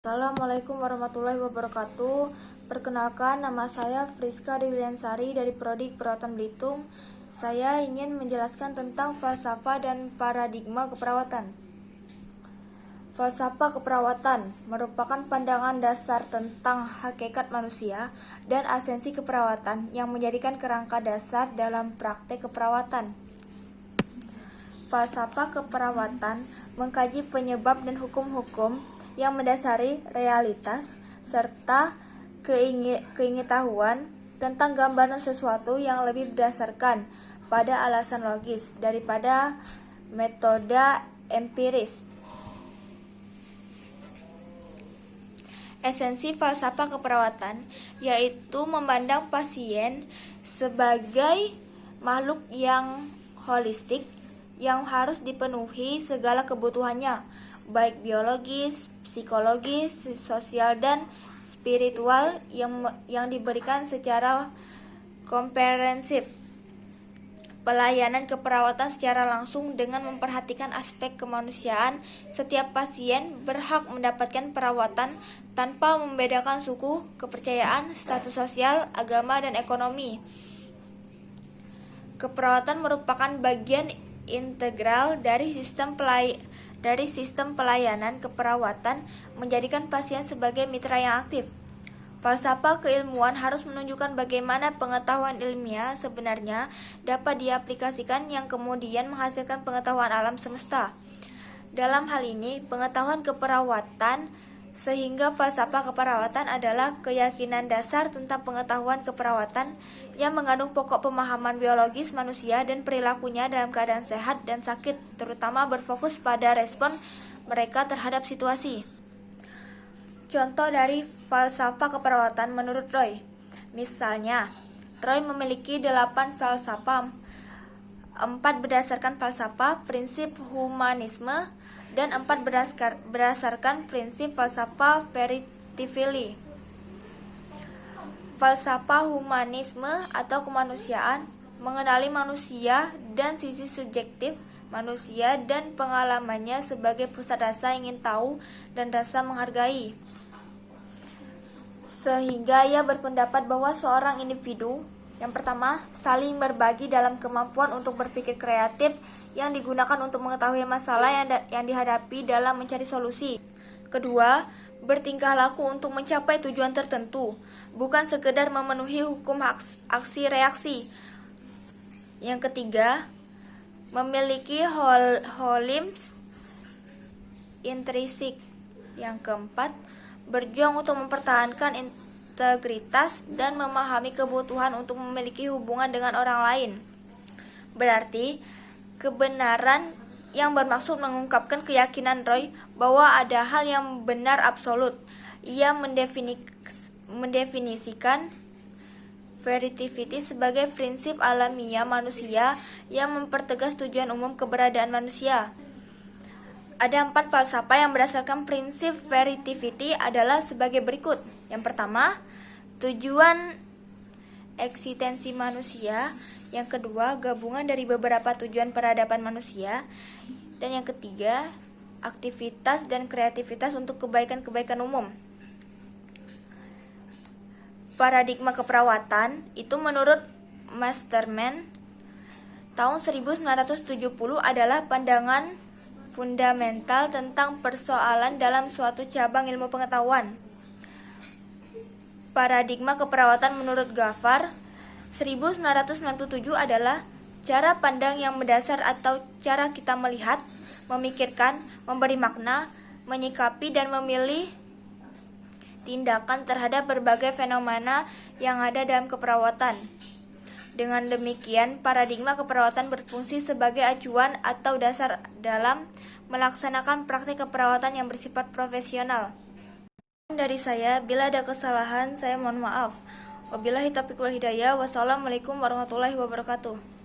Assalamualaikum warahmatullahi wabarakatuh. Perkenalkan, nama saya Friska Diliansari dari Prodi Keperawatan Belitung. Saya ingin menjelaskan tentang falsafah dan paradigma keperawatan. Falsafah keperawatan merupakan pandangan dasar tentang hakikat manusia dan esensi keperawatan yang menjadikan kerangka dasar dalam praktek keperawatan. Falsafah keperawatan mengkaji penyebab dan hukum-hukum yang mendasari realitas serta keingetahuan tentang gambaran sesuatu yang lebih berdasarkan pada alasan logis daripada metode empiris. Esensi falsafah keperawatan yaitu memandang pasien sebagai makhluk yang holistik yang harus dipenuhi segala kebutuhannya, baik biologis, psikologis, sosial, dan spiritual yang diberikan secara komprehensif. Pelayanan keperawatan secara langsung dengan memperhatikan aspek kemanusiaan. Setiap pasien berhak mendapatkan perawatan tanpa membedakan suku, kepercayaan, status sosial, agama, dan ekonomi. Keperawatan merupakan bagian integral dari sistem pelayanan keperawatan, menjadikan pasien sebagai mitra yang aktif. Falsafah keilmuan harus menunjukkan bagaimana pengetahuan ilmiah sebenarnya dapat diaplikasikan yang kemudian menghasilkan pengetahuan alam semesta. Dalam hal ini, pengetahuan keperawatan sehingga falsafah keperawatan adalah keyakinan dasar tentang pengetahuan keperawatan yang mengandung pokok pemahaman biologis manusia dan perilakunya dalam keadaan sehat dan sakit, terutama berfokus pada respon mereka terhadap situasi. Contoh dari falsafah keperawatan menurut Roy. Misalnya, Roy memiliki 8 falsafah, 4 berdasarkan falsafah prinsip humanisme, dan 4 berdasarkan prinsip falsafah veritivili. Falsafah humanisme atau kemanusiaan mengenali manusia dan sisi subjektif manusia dan pengalamannya sebagai pusat rasa ingin tahu dan rasa menghargai. Sehingga ia berpendapat bahwa seorang individu, yang pertama, saling berbagi dalam kemampuan untuk berpikir kreatif yang digunakan untuk mengetahui masalah yang dihadapi dalam mencari solusi. Kedua, bertingkah laku untuk mencapai tujuan tertentu, bukan sekedar memenuhi hukum aksi-reaksi. Yang ketiga, memiliki holims intrinsik. Yang keempat, berjuang untuk mempertahankan integritas dan memahami kebutuhan untuk memiliki hubungan dengan orang lain. Berarti, kebenaran yang bermaksud mengungkapkan keyakinan Roy bahwa ada hal yang benar absolut. Ia mendefinisikan veritivity sebagai prinsip alamiah manusia yang mempertegas tujuan umum keberadaan manusia. Ada 4 falsafah yang berdasarkan prinsip veritivity adalah sebagai berikut. Yang pertama, tujuan eksistensi manusia. Yang kedua, gabungan dari beberapa tujuan peradaban manusia. Dan yang ketiga, aktivitas dan kreativitas untuk kebaikan-kebaikan umum. Paradigma keperawatan itu menurut Masterman tahun 1970 adalah pandangan fundamental tentang persoalan dalam suatu cabang ilmu pengetahuan. Paradigma keperawatan menurut Gafar 1997 adalah cara pandang yang mendasar atau cara kita melihat, memikirkan, memberi makna, menyikapi dan memilih tindakan terhadap berbagai fenomena yang ada dalam keperawatan. Dengan demikian, paradigma keperawatan berfungsi sebagai acuan atau dasar dalam melaksanakan praktik keperawatan yang bersifat profesional. Dari saya, bila ada kesalahan, saya mohon maaf. Wabillahi taufiq wal hidayah. Wassalamualaikum warahmatullahi wabarakatuh.